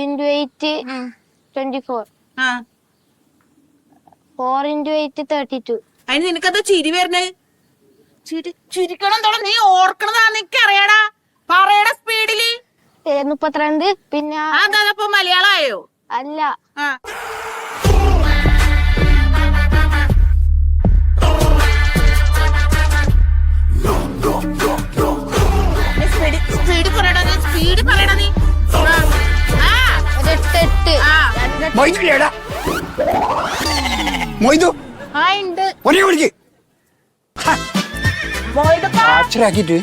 into 8, 24. 4 into 8, 32. അതിന് നിനക്കത് ചിരി വരണേ? ചിരിക്കണം തോളം നീ ഓർക്കണതാന്ന് എനിക്ക് അറിയാടാ. പറയടാ സ്പീഡില്. 32 പിന്നെ അതപ്പോ മലയാളമായോ? അല്ല. സ്പീഡ് പറയടാ നീ. സ്പീഡ് പറയടാ നീ. ആക്കിട്ട്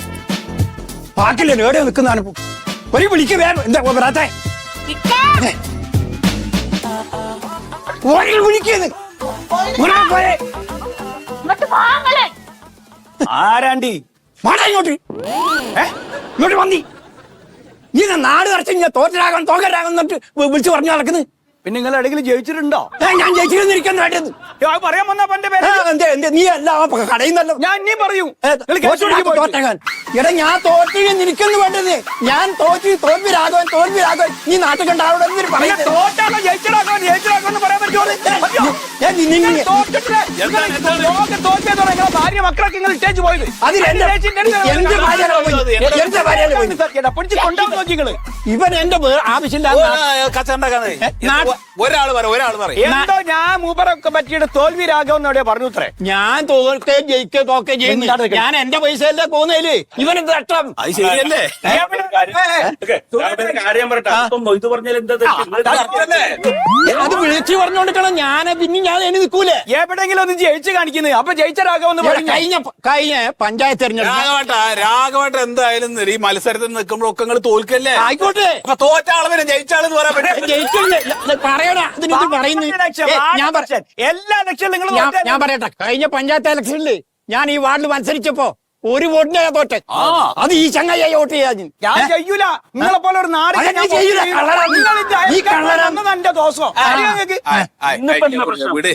പാക്കില്ലേ എവിടെ നിൽക്കുന്നതാണ് ഒരു വിളിക്ക് വേണം. എന്താ വരാത്തെ? വിളിക്കുന്നത് ആരാണ്ടി മാടാ ഇങ്ങോട്ട്. ഇങ്ങോട്ട് വന്നി. നീ നാട് കറച്ച് ഞാൻ തോറ്റരാകാൻ തോക്കരാകാൻ എന്നിട്ട് വിളിച്ചു പറഞ്ഞു നടക്കുന്നത്. പിന്നെ നിങ്ങൾ എവിടെയെങ്കിലും ജയിച്ചിട്ടുണ്ടോ? ഞാൻ ജയിച്ചിരുന്നിരിക്കാൻ വേണ്ടത് പറയാൻ വന്ന നീ അല്ല കടയുന്നല്ലോ. ഞാൻ ഇനി പറയൂ. തോറ്റകാൻ എടാ ഞാൻ തോറ്റി നിനക്കെന്ന് വേണ്ടത്. ഞാൻ തോൽവി രാഘവൻ നീ നാട്ടിൽ കണ്ടാവോടെ തോറ്റാണോ ജയിച്ചിടാക്കോന്ന് പറയാൻ പറ്റുമോ? ഭാര്യ മക്കളൊക്കെ നിങ്ങൾ ഇട്ടേച്ച് പോയത് കൊണ്ടാവും നോക്കിങ്ങള്. ഇവൻ എന്റെ ആവശ്യമില്ല. എന്തോ ഞാൻ മൂപ്പറൊക്കെ പറ്റിയിട്ട് തോൽവി രാഘവൻ എവിടെയാ പറഞ്ഞു ഇത്രേ. ഞാൻ തോൽക്കേ ജയിക്കേ തോക്കേ ചെയ്യുന്നു. ഞാൻ എന്റെ പൈസയല്ലേ പോകുന്നതില് ഇവനെന്ത് നഷ്ടം? ശരിയല്ലേ? അത് വിളിച്ചു പറഞ്ഞോണ്ടിരിക്കണം. ഞാൻ പിന്നെ ഞാൻ ഇനി നിൽക്കൂലേ. എവിടെയെങ്കിലും ഒന്ന് ജയിച്ച് കാണിക്കുന്നത്. അപ്പൊ ജയിച്ച രാഘവൻ കഴിഞ്ഞ പഞ്ചായത്ത് തെരഞ്ഞെടുപ്പ് രാഘവട്ട എന്തായാലും ഈ മത്സരത്തിൽ നിൽക്കുമ്പോഴൊക്കെ നിങ്ങൾ തോൽക്കല്ലേ? ആയിക്കോട്ടെ. അപ്പൊ തോറ്റ ആളെ ജയിച്ച ആളെന്ന് പറയാൻ പറയണ അതിനകത്ത് പറയുന്നു. എല്ലാ ലക്ഷ്യം നിങ്ങൾ ഞാൻ പറയട്ടെ. കഴിഞ്ഞ പഞ്ചായത്ത് ഇലക്ഷനില് ഞാൻ ഈ വാർഡിൽ മത്സരിച്ചപ്പോ ഒരു വോട്ടിനെ തോറ്റെ. അത് ഈ ചങ്ങായി വോട്ട് ചെയ്യാൻ ഞാൻ ചെയ്യൂല. നിങ്ങളെ പോലെ ഒരു നാട് എന്റെ ദോഷം.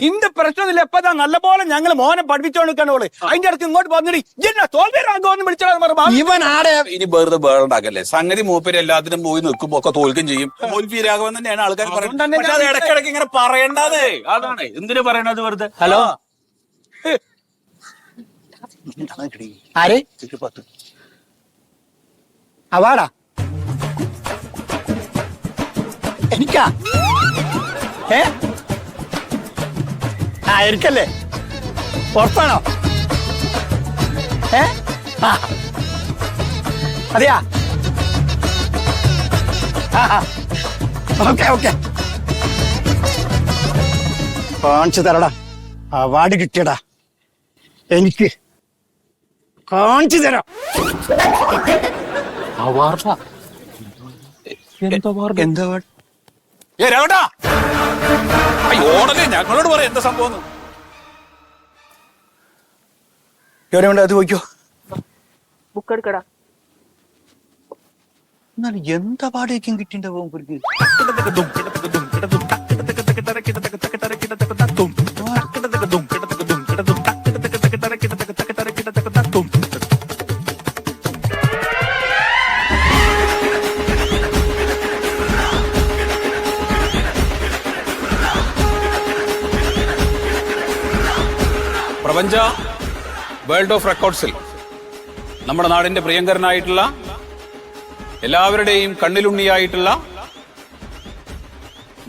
ഇന്റെ പ്രശ്നമില്ല. എപ്പതാ നല്ലപോലെ ഞങ്ങൾ മോനെ പഠിപ്പിച്ചോണ്ടിരിക്കണോള്. അതിന്റെ അടുത്ത് ഇങ്ങോട്ട് വന്നിട്ട് തോൽവി രാഘവൻ വിളിച്ചാൽ ഇവൻ ആടെ ഇനി വെറുതെ വേറുണ്ടാക്കല്ലേ. സംഗതി മൂപ്പര് എല്ലാത്തിനും പോയി നിൽക്കുമ്പോ ഒക്കെ തോൽക്കും ചെയ്യും. തോൽവി രാഘവൻ തന്നെയാണ് ആൾക്കാർ പറയുന്നത്. ഇടയ്ക്കിടയ്ക്ക് ഇങ്ങനെ പറയണ്ടത്. അതാണ് എന്തിനു പറയണത് വെറുതെ. ഹലോ ആര് അവാടാ എനിക്കാ? എനിക്കല്ലേ? പുറത്താണോ? അതെയാ? ഓക്കെ കാണിച്ചു തരടാ. അവാർഡ് കിട്ടിയടാ എനിക്ക്. കാണിച്ചു തരാം. എന്താ ഓടല്ലേ ഞങ്ങളോട് പറയാം എന്താ സംഭവം. എവിടെ അത് പോയിക്കോ. ബുക്ക് എടുക്കടാ. എന്നാലും എന്താ പാടേക്കും കിട്ടിണ്ടാവും. പ്രപഞ്ച വേൾഡ് ഓഫ് റെക്കോർഡ്സിൽ നമ്മുടെ നാടിന്റെ പ്രിയങ്കരനായിട്ടുള്ള എല്ലാവരുടെയും കണ്ണിലുണ്ണിയായിട്ടുള്ള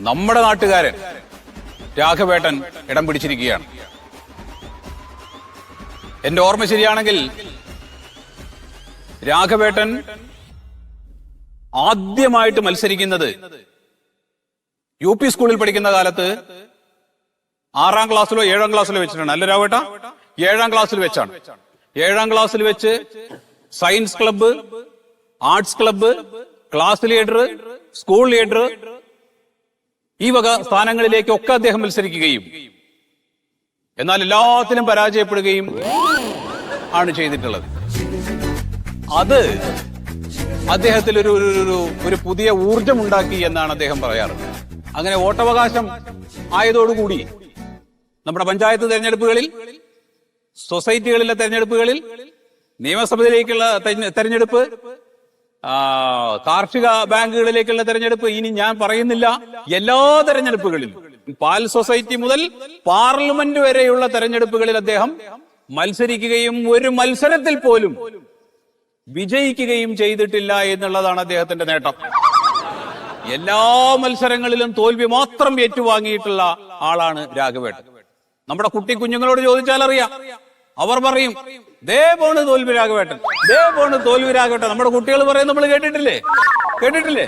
നമ്മുടെ നാട്ടുകാരൻ രാഘവേട്ടൻ ഇടം പിടിച്ചിരിക്കുകയാണ്. എന്റെ ഓർമ്മ ശരിയാണെങ്കിൽ രാഘവേട്ടൻ ആദ്യമായിട്ട് മത്സരിക്കുന്നത് UP സ്കൂളിൽ പഠിക്കുന്ന കാലത്ത് 6ാം ക്ലാസ്സിലോ 7ാം ക്ലാസ്സിലോ വെച്ചിട്ടാണ്. അല്ല രാഘവേട്ട? 7ാം ക്ലാസ്സിൽ വെച്ചാണ്. 7ാം ക്ലാസ്സിൽ വെച്ച് science club, arts club, class leader, school leader ഈ വക സ്ഥാനങ്ങളിലേക്കൊക്കെ അദ്ദേഹം മത്സരിക്കുകയും എന്നാൽ എല്ലാത്തിലും പരാജയപ്പെടുകയും ആണ് ചെയ്തിട്ടുള്ളത്. അത് അദ്ദേഹത്തിൽ ഒരു പുതിയ ഊർജമുണ്ടാക്കി എന്നാണ് അദ്ദേഹം പറയാറ്. അങ്ങനെ വോട്ടവകാശം ആയതോടുകൂടി നമ്മുടെ പഞ്ചായത്ത് തെരഞ്ഞെടുപ്പുകളിൽ, സൊസൈറ്റികളിലെ തെരഞ്ഞെടുപ്പുകളിൽ, നിയമസഭയിലേക്കുള്ള തെരഞ്ഞെടുപ്പ്, കാർഷിക ബാങ്കുകളിലേക്കുള്ള തെരഞ്ഞെടുപ്പ് ഇനി ഞാൻ പറയുന്നില്ല. എല്ലാ തെരഞ്ഞെടുപ്പുകളിലും പാൽ സൊസൈറ്റി മുതൽ പാർലമെന്റ് വരെയുള്ള തെരഞ്ഞെടുപ്പുകളിൽ അദ്ദേഹം മത്സരിക്കുകയും ഒരു മത്സരത്തിൽ പോലും വിജയിക്കുകയും ചെയ്തിട്ടില്ല എന്നുള്ളതാണ് അദ്ദേഹത്തിന്റെ നേട്ടം. എല്ലാ മത്സരങ്ങളിലും തോൽവി മാത്രം ഏറ്റുവാങ്ങിയിട്ടുള്ള ആളാണ് രാഘവേട്ടൻ. നമ്മുടെ കുട്ടി കുഞ്ഞുങ്ങളോട് ചോദിച്ചാൽ അറിയാം, അവർ പറയും ദേ പോണ് തോൽവി രാഘവേട്ടൻ, ദേ പോണ് തോൽവി രാഘവേട്ടൻ. നമ്മുടെ കുട്ടികൾ പറയും, നമ്മൾ കേട്ടിട്ടില്ലേ?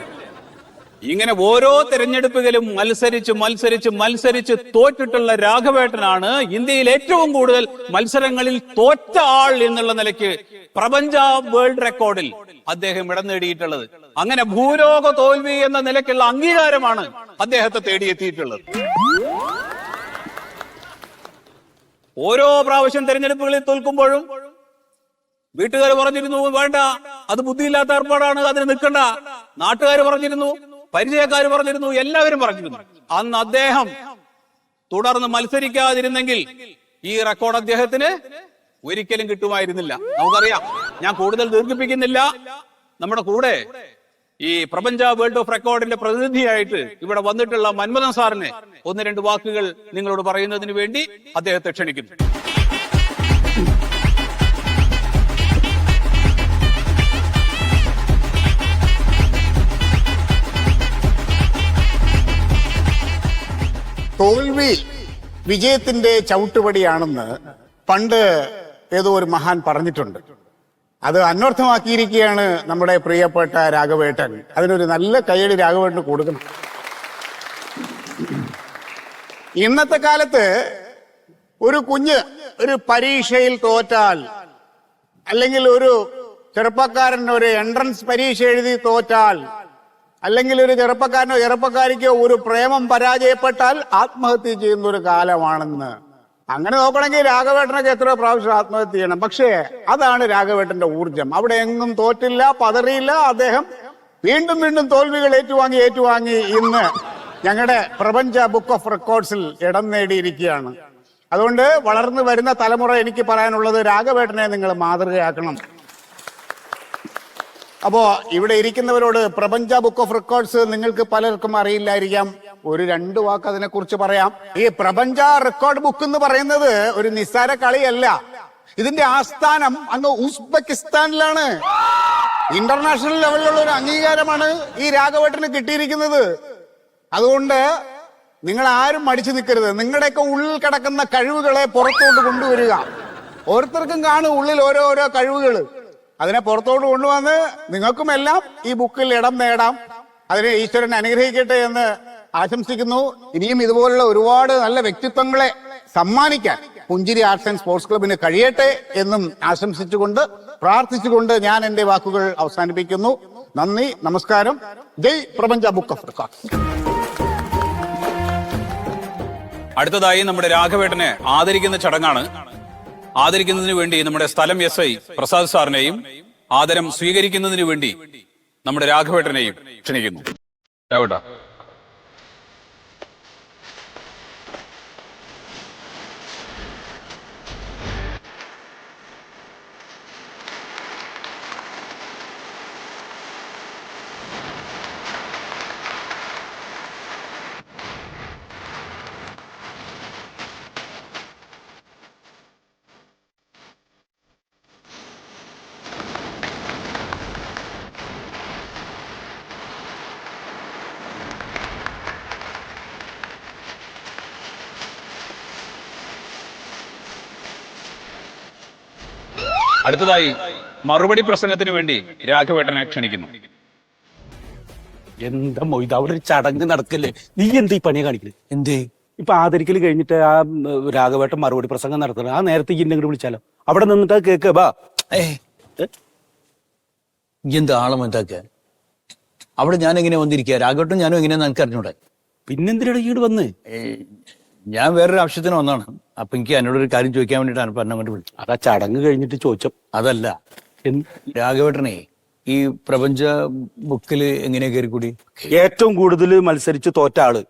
ഇങ്ങനെ ഓരോ തെരഞ്ഞെടുപ്പുകളും മത്സരിച്ച് തോറ്റിട്ടുള്ള രാഘവേട്ടനാണ് ഇന്ത്യയിൽ ഏറ്റവും കൂടുതൽ മത്സരങ്ങളിൽ തോറ്റ ആൾ എന്നുള്ള നിലയ്ക്ക് പ്രപഞ്ച വേൾഡ് റെക്കോർഡിൽ അദ്ദേഹം ഇടം നേടിയിട്ടുള്ളത്. അങ്ങനെ ഭൂലോക തോൽവി എന്ന നിലയ്ക്കുള്ള അംഗീകാരമാണ് അദ്ദേഹത്തെ തേടിയെത്തിയിട്ടുള്ളത്. ഓരോ പ്രാവശ്യം തെരഞ്ഞെടുപ്പുകളിൽ തോൽക്കുമ്പോഴും വീട്ടുകാർ പറഞ്ഞിരുന്നു വേണ്ട, അത് ബുദ്ധിയില്ലാത്ത ഏർപ്പാടാണ്, അതിന് നിൽക്കണ്ട. നാട്ടുകാർ പറഞ്ഞിരുന്നു, പരിചയക്കാർ പറഞ്ഞിരുന്നു, എല്ലാവരും പറഞ്ഞിരുന്നു. അന്ന് അദ്ദേഹം തുടർന്ന് മത്സരിക്കാതിരുന്നെങ്കിൽ ഈ റെക്കോർഡ് അദ്ദേഹത്തിന് ഒരിക്കലും കിട്ടുമായിരുന്നില്ല. നമുക്കറിയാം, ഞാൻ കൂടുതൽ ദീർഘിപ്പിക്കുന്നില്ല. നമ്മുടെ കൂടെ ഈ പ്രപഞ്ച വേൾഡ് ഓഫ് റെക്കോർഡിന്റെ പ്രതിനിധിയായിട്ട് ഇവിടെ വന്നിട്ടുള്ള മന്മഥൻ സാറിനെ ഒന്ന് രണ്ട് വാക്കുകൾ നിങ്ങളോട് പറയുന്നതിന് വേണ്ടി അദ്ദേഹത്തെ ക്ഷണിക്കുന്നു. തോൽവി വിജയത്തിന്റെ ചവിട്ടുപടിയാണെന്ന് പണ്ട് ഏതോ ഒരു മഹാൻ പറഞ്ഞിട്ടുണ്ട്. അത് അന്വർത്ഥമാക്കിയിരിക്കുകയാണ് നമ്മുടെ പ്രിയപ്പെട്ട രാഘവേട്ടൻ. അതിനൊരു നല്ല കയ്യടി രാഘവേട്ടന് കൊടുക്കണം. ഇന്നത്തെ കാലത്ത് ഒരു കുഞ്ഞ് ഒരു പരീക്ഷയിൽ തോറ്റാൽ, അല്ലെങ്കിൽ ഒരു ചെറുപ്പക്കാരൻ ഒരു എൻട്രൻസ് പരീക്ഷ എഴുതി തോറ്റാൽ, അല്ലെങ്കിൽ ഒരു ചെറുപ്പക്കാരനോ ചെറുപ്പക്കാരിക്കോ ഒരു പ്രേമം പരാജയപ്പെട്ടാൽ ആത്മഹത്യ ചെയ്യുന്ന ഒരു കാലമാണെന്ന്. അങ്ങനെ നോക്കണമെങ്കിൽ രാഘവേട്ടനൊക്കെ എത്ര പ്രാവശ്യം ആത്മഹത്യ ചെയ്യണം. പക്ഷേ അതാണ് രാഘവേട്ടന്റെ ഊർജം. അവിടെ എങ്ങും തോറ്റില്ല, പതറിയില്ല. അദ്ദേഹം വീണ്ടും തോൽവികൾ ഏറ്റുവാങ്ങി ഇന്ന് ഞങ്ങളുടെ പ്രപഞ്ച ബുക്ക് ഓഫ് റെക്കോർഡ്സിൽ ഇടം നേടിയിരിക്കുകയാണ്. അതുകൊണ്ട് വളർന്നു വരുന്ന തലമുറ എനിക്ക് പറയാനുള്ളത്, രാഘവേട്ടനെ നിങ്ങൾ മാതൃകയാക്കണം. അപ്പോ ഇവിടെ ഇരിക്കുന്നവരോട് പ്രപഞ്ച ബുക്ക് ഓഫ് റെക്കോർഡ്സ് നിങ്ങൾക്ക് പലർക്കും അറിയില്ലായിരിക്കാം. ഒരു രണ്ട് വാക്ക് അതിനെ കുറിച്ച് പറയാം. ഈ പ്രപഞ്ച റെക്കോർഡ് ബുക്ക് എന്ന് പറയുന്നത് ഒരു നിസ്സാര കളിയല്ല. ഇതിന്റെ ആസ്ഥാനം അങ്ങ് ഉസ്ബെക്കിസ്ഥാനിലാണ്. ഇന്റർനാഷണൽ ലെവലിലുള്ള ഒരു അംഗീകാരമാണ് ഈ രാഘവേട്ടന് കിട്ടിയിരിക്കുന്നത്. അതുകൊണ്ട് നിങ്ങൾ ആരും മടിച്ചു നിൽക്കരുത്. നിങ്ങളുടെയൊക്കെ ഉള്ളിൽ കിടക്കുന്ന കഴിവുകളെ പുറത്തോട്ട് കൊണ്ടുവരിക. ഓരോരുത്തർക്കും കാണും ഉള്ളിൽ ഓരോരോ കഴിവുകൾ. അതിനെ പുറത്തോട്ട് കൊണ്ടുവന്ന് നിങ്ങൾക്കുമെല്ലാം ഈ ബുക്കിൽ ഇടം നേടാം. അതിനെ ഈശ്വരൻ അനുഗ്രഹിക്കട്ടെ എന്ന് ആശംസിക്കുന്നു. ഇനിയും ഇതുപോലുള്ള ഒരുപാട് നല്ല വ്യക്തിത്വങ്ങളെ സമ്മാനിക്കാൻ പുഞ്ചിരി ആർട്സ് ആൻഡ് സ്പോർട്സ് ക്ലബിന് കഴിയട്ടെ എന്നും ആശംസിച്ചുകൊണ്ട് പ്രാർത്ഥിച്ചുകൊണ്ട് ഞാൻ എന്റെ വാക്കുകൾ അവസാനിപ്പിക്കുന്നു. നന്ദി, നമസ്കാരം. ജയ് പ്രപഞ്ച ബുക്ക് ഓഫ് റെക്കോർഡ്സ്. അടുത്തതായി നമ്മുടെ രാഘവേട്ടനെ ആദരിക്കുന്ന ചടങ്ങാണ്. ആദരിക്കുന്നതിന് വേണ്ടി നമ്മുടെ സ്ഥലം എസ് ഐ പ്രസാദ് സാറിനെയും ആദരം സ്വീകരിക്കുന്നതിന് വേണ്ടി നമ്മുടെ രാഘവേട്ടനെയും ക്ഷണിക്കുന്നു. രാഘവേട്ട. അടുത്തതായി മറുപടി പ്രസംഗത്തിന് വേണ്ടി രാഘവേട്ടനെ ക്ഷണിക്കുന്നു. എന്താ മൊയ്ത്, അവിടെ ഒരു ചടങ്ങ് നടക്കല്ലേ, നീ എന്താ ഈ പണിയെ കാണിക്കല്? എന്തേ ഇപ്പൊ ആദരിക്കൽ കഴിഞ്ഞിട്ട് ആ രാഘവേട്ടൻ മറുപടി പ്രസംഗം നടത്തണം. ആ നേരത്തെ ഇങ്ങോട്ട് വിളിച്ചാലോ, അവിടെ നിന്നിട്ട് കേക്ക് ബാ. എന്താ ആളമറ്റാക്ക അവിടെ ഞാൻ എങ്ങനെ വന്നിരിക്കുക? രാഘവേട്ടൻ ഞാനും എങ്ങനെയാന്ന് എനിക്ക് അറിഞ്ഞൂടെ. പിന്നെന്തിനാണ് ഇങ്ങോട്ട് വന്ന്? ഞാൻ വേറൊരു ആവശ്യത്തിന് വന്നാണ്. അപ്പൊ എനിക്ക് എന്നോടൊരു കാര്യം ചോദിക്കാൻ വേണ്ടിയിട്ടാണ് പറഞ്ഞ കൊണ്ട് വിളിച്ചത്. അതാ ചടങ്ങ് കഴിഞ്ഞിട്ട് ചോദിച്ചോ. അതല്ല, രാഘവേട്ടനെ ഈ പ്രപഞ്ച ബുക്കിൽ എങ്ങനെ കയറിക്കൂടി? ഏറ്റവും കൂടുതൽ മത്സരിച്ച് തോറ്റ ആള്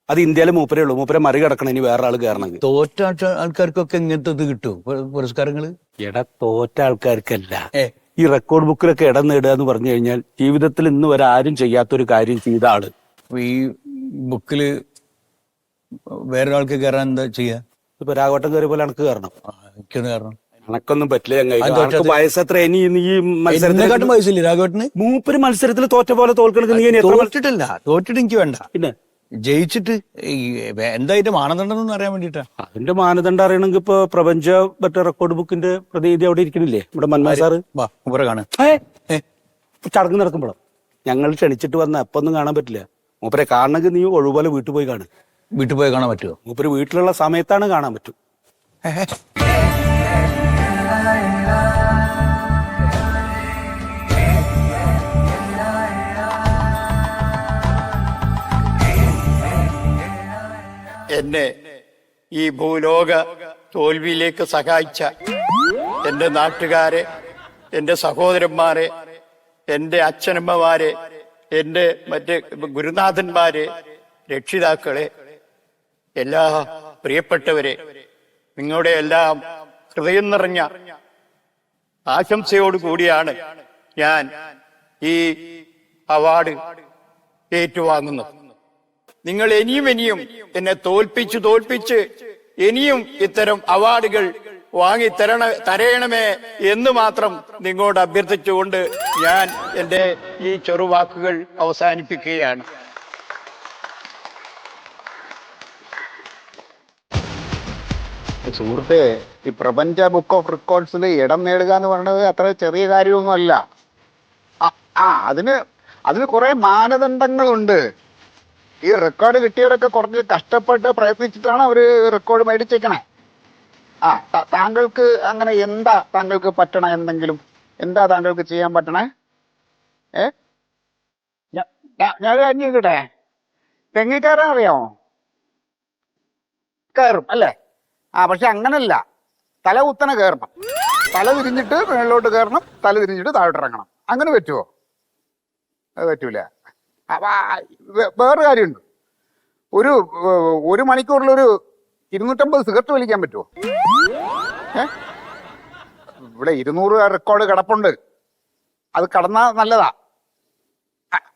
അത് ഇന്ത്യയിലെ മൂപ്പരേ ഉള്ളൂ. മൂപ്പരെ മറികടക്കണം ഇനി വേറെ ആള് കയറണമെങ്കിൽ. തോറ്റ ആൾക്കാർക്കൊക്കെ ഇങ്ങനത്തെ ഇത് കിട്ടും പുരസ്കാരങ്ങള്? എടാ തോറ്റ ആൾക്കാർക്കല്ല, ഈ റെക്കോർഡ് ബുക്കിലൊക്കെ ഇടം നേടുക എന്ന് പറഞ്ഞു കഴിഞ്ഞാൽ ജീവിതത്തിൽ ഇന്ന് വരെ ആരും ചെയ്യാത്തൊരു കാര്യം ചെയ്ത ആള്. അപ്പൊ ഈ ബുക്കില് വേറൊരാൾക്ക് കയറാൻ എന്താ ചെയ്യാ? ഇപ്പൊ രാഘവട്ടം കയറിയ പോലെ എനിക്ക് കയറണം. എനിക്കൊന്ന് കയറണം. എനക്കൊന്നും പറ്റില്ല. അത് തോറ്റത്? വയസ്സത്ര ഇനി ഈ മത്സരത്തിൽ എന്നെക്കാട്ടും വയസ്സില്ലേ രാഘവട്ടന്? മൂപ്പര് മത്സരത്തിൽ തോറ്റ പോലെ തോൽക്കണക്ക് നീ ഇനി എത്ര തോറ്റിട്ടില്ല, തോറ്റിട്ട് എനിക്ക് വേണ്ട. പിന്നെ ജയിച്ചിട്ട് എന്തായിട്ട് മാനദണ്ഡം അറിയാൻ വേണ്ടിട്ടാ. അതിന്റെ മാനദണ്ഡം അറിയണമെങ്കിൽ ഇപ്പൊ പ്രപഞ്ച മറ്റേ റെക്കോർഡ് ബുക്കിന്റെ പ്രതിനിധി അവിടെ ഇരിക്കണില്ലേ, നമ്മുടെ മന്മഥ സാറ്. വാ മൂപ്പരെ കാണാൻ. ചടങ്ങ് നടക്കുമ്പോഴോ ഞങ്ങൾ ക്ഷണിച്ചിട്ട് വന്ന അപ്പൊ ഒന്നും കാണാൻ പറ്റില്ല. മൂപ്പരെ കാണണമെങ്കിൽ നീ ഒഴിവുപോലെ വീട്ടിൽ പോയി കാണും. വീട്ടിൽ പോയി കാണാൻ പറ്റുമോ? മൂപ്പര് വീട്ടിലുള്ള സമയത്താണ് കാണാൻ പറ്റും. എന്നെ ഈ ഭൂലോക തോൽവിയിലേക്ക് സഹായിച്ച എൻ്റെ നാട്ടുകാരെ, എൻ്റെ സഹോദരന്മാരെ, എൻ്റെ അച്ഛനമ്മമാരെ, എൻ്റെ മറ്റ് ഗുരുനാഥന്മാരെ, രക്ഷിതാക്കളെ, എല്ലാ പ്രിയപ്പെട്ടവരെ, നിങ്ങളുടെ എല്ലാം ഹൃദയം നിറഞ്ഞ ആശംസയോട് കൂടിയാണ് ഞാൻ ഈ അവാർഡ് ഏറ്റുവാങ്ങുന്നത്. നിങ്ങൾ ഇനിയും എന്നെ തോൽപ്പിച്ച് ഇനിയും ഇത്തരം അവാർഡുകൾ വാങ്ങി തരയണമേ എന്ന് മാത്രം നിങ്ങളോട് അഭ്യർത്ഥിച്ചുകൊണ്ട് ഞാൻ എൻ്റെ ഈ ചെറുവാക്കുകൾ അവസാനിപ്പിക്കുകയാണ്. സുഹൃത്തെ, ഈ പ്രപഞ്ച ബുക്ക് ഓഫ് റെക്കോർഡ്സിൽ ഇടം നേടുക എന്ന് പറയുന്നത് അത്ര ചെറിയ കാര്യമൊന്നുമല്ല. അതിന് കുറെ മാനദണ്ഡങ്ങളുണ്ട്. ഈ റെക്കോർഡ് കിട്ടിയവരൊക്കെ കുറച്ച് കഷ്ടപ്പെട്ട് പ്രയത്നിച്ചിട്ടാണ് അവര് റെക്കോർഡ് മേടിച്ചേക്കണേ. താങ്കൾക്ക് അങ്ങനെ എന്താ താങ്കൾക്ക് പറ്റണ എന്തെങ്കിലും? എന്താ താങ്കൾക്ക് ചെയ്യാൻ പറ്റണേ? ഞാൻ അന്വേഷിക്കട്ടെ. തെങ്ങി കയറാൻ അറിയാമോ? കയറും അല്ലേ? പക്ഷെ അങ്ങനല്ല, തല കുത്തനെ കയറണം. തല തിരിഞ്ഞിട്ട് മേളിലോട്ട് കയറണം, തല തിരിഞ്ഞിട്ട് താഴോട്ട് ഇറങ്ങണം. അങ്ങനെ പറ്റുമോ? അത് പറ്റൂല. വേറൊരു കാര്യമുണ്ട്. ഒരു മണിക്കൂറിലൊരു 250 സിഗരറ്റ് വലിക്കാൻ പറ്റുമോ? ഇവിടെ 200 റെക്കോർഡ് കിടപ്പുണ്ട്. അത് കടന്നാ നല്ലതാ.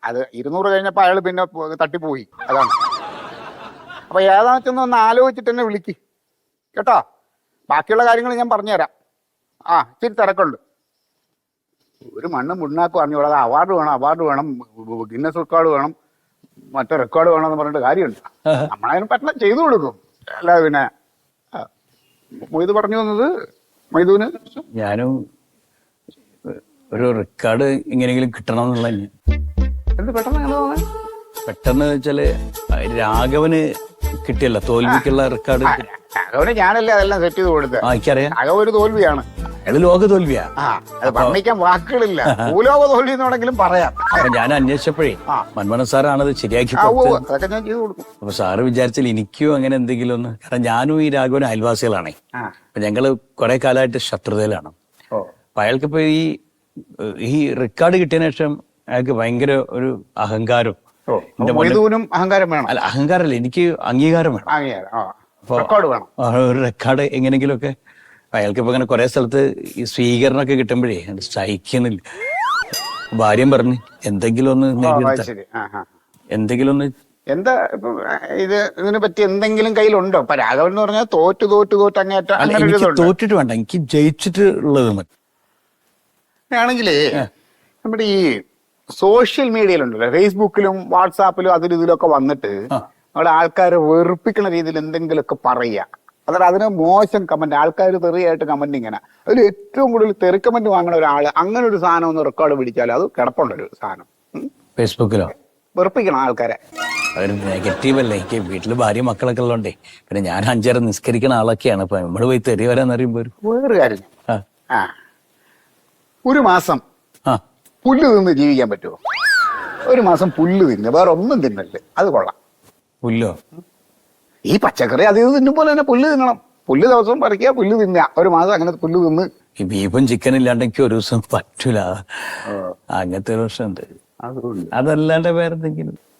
അത് 200 കഴിഞ്ഞപ്പോ അയാൾ പിന്നെ തട്ടിപ്പോയി. അതാണ്. അപ്പൊ ഏതാണെന്ന് വെച്ചൊന്ന് ഒന്ന് ആലോചിച്ചിട്ട് തന്നെ വിളിക്ക് കേട്ടോ. ബാക്കിയുള്ള കാര്യങ്ങൾ ഞാൻ പറഞ്ഞുതരാം. ഇച്ചിരി തിരക്കുണ്ട്. ഒരു മണ്ണും മുണ്ണാക്കും അറിഞ്ഞൂടാ. അവാർഡ് വേണം, ഗിന്നസ് റെക്കോർഡ് വേണം, മറ്റേ റെക്കോർഡ് വേണമെന്ന് പറഞ്ഞിട്ട് കാര്യമുണ്ട്. നമ്മളതിന് പറ്റണം ചെയ്തു കൊടുക്കും. അല്ല പിന്നെ മൊയ്ത് പറഞ്ഞു വന്നത് മൊയ്തുവിന് ഞാനും ഒരു റെക്കോർഡ് എങ്ങനെയെങ്കിലും കിട്ടണം എന്നുള്ള എന്ത് പെട്ടെന്ന് അങ്ങനെ തോന്നാൻ? പെട്ടെന്ന് വെച്ചാല് രാഘവന് കിട്ടിയല്ല തോൽവിക്കുള്ള റെക്കോർഡ്. രാഘവന് ഞാനല്ലേ അതെല്ലാം സെറ്റ് ചെയ്ത് കൊടുത്തത്. എനിക്കറിയാം. രാഘവ ഒരു തോൽവിയാണ്. അയാള് ലോക തോൽവിയാ. അത് വർണ്ണിക്കാൻ വാക്കുകളില്ല. ഭൂലോക തോൽവി എന്നുണ്ടെങ്കിലും പറയാം. അപ്പൊ ഞാൻ അന്വേഷിച്ചപ്പോഴേ മന്മഥൻ സാറാണത് ശരിയാക്കി അതൊക്കെ ഞാൻ ചെയ്തു കൊടുക്കും. അപ്പൊ സാറ് വിചാരിച്ചാൽ എനിക്കും അങ്ങനെ എന്തെങ്കിലും ഒന്ന്, കാരണം ഞാനും ഈ രാഘവനും അയൽവാസികളാണേ. അപ്പൊ ഞങ്ങള് കുറെ കാലമായിട്ട് ശത്രുതയിലാണ്. അപ്പൊ അയാൾക്കിപ്പോ ഈ റെക്കോർഡ് കിട്ടിയതിനു ശേഷം അയാൾക്ക് ഭയങ്കര ഒരു അഹങ്കാരം. അഹങ്കാരം വേണം. അല്ല, അഹങ്കാരമല്ല, എനിക്ക് അംഗീകാരം വേണം. ഒരു റെക്കോർഡ് എങ്ങനെങ്കിലും ഒക്കെ. അയാൾക്ക് ഇപ്പൊ അങ്ങനെ കുറെ സ്ഥലത്ത് ഈ സ്വീകരണമൊക്കെ കിട്ടുമ്പോഴേ സഹിക്കുന്നില്ല. ഭാര്യം പറഞ്ഞു എന്തെങ്കിലും ഒന്ന് എന്താ ഇതിനെ പറ്റി എന്തെങ്കിലും കയ്യിലുണ്ടോ? ഇപ്പൊ രാഘവൻ എന്ന് പറഞ്ഞാൽ തോറ്റ് അങ്ങേറ്റം. തോറ്റിട്ട് വേണ്ട, എനിക്ക് ജയിച്ചിട്ടുള്ളത് മതി. ആണെങ്കിലേ നമ്മുടെ ഈ സോഷ്യൽ മീഡിയയിലുണ്ടല്ലോ, ഫേസ്ബുക്കിലും വാട്സാപ്പിലും അതിലും ഇതിലൊക്കെ വന്നിട്ട് നമ്മുടെ ആൾക്കാരെ വെറുപ്പിക്കുന്ന രീതിയിൽ എന്തെങ്കിലുമൊക്കെ പറയുക. അതായത് അതിന് മോശം കമന്റ്, ആൾക്കാർ തെറിയായിട്ട് കമന്റ് ഇങ്ങനെ. അതിൽ ഏറ്റവും കൂടുതൽ തെറി കമന്റ് വാങ്ങുന്ന ഒരാള് അങ്ങനെ ഒരു സാധനം ഒന്ന് റെക്കോർഡ് പിടിച്ചാൽ അത് കിടപ്പുണ്ടൊരു സാധനം ഫേസ്ബുക്കിലോ വെറുപ്പിക്കണം ആൾക്കാരെ. അതൊരു നെഗറ്റീവ് അല്ലേ. എനിക്ക് വീട്ടില് ഭാര്യ മക്കളൊക്കെ ഉള്ളതുകൊണ്ടേ, പിന്നെ ഞാൻ 5 നേരം നിസ്കരിക്കുന്ന ആളൊക്കെയാണ്. അപ്പൊ നമ്മള് പോയി തെറി വരാന്ന് പറയുമ്പോ വേറൊരു കാര്യം, ഒരു മാസം പുല്ല് തിന്ന് ജീവിക്കാൻ പറ്റുമോ? ഒരു മാസം പുല്ല് തിന്ന്, വേറെ ഒന്നും തിന്നല്ലേ, അത് കൊള്ളാം. പുല്ലോ? ഈ പച്ചക്കറി അത് ഇത് തിന്നും പോലെ തന്നെ പുല്ല് തിന്നണം. പുല്ല് ദിവസവും പറിക്കുക, പുല്ല് തിന്നുക. ഒരു മാസം അങ്ങനെ പുല്ല് തിന്ന്. ഈ ബീഫും ചിക്കനും ഇല്ലാണ്ട് എനിക്ക് ഒരു ദിവസം പറ്റൂല. അങ്ങനത്തെ ഒരു പ്രശ്നമുണ്ട്. അതല്ലാണ്ട് വേറെ എന്തെങ്കിലും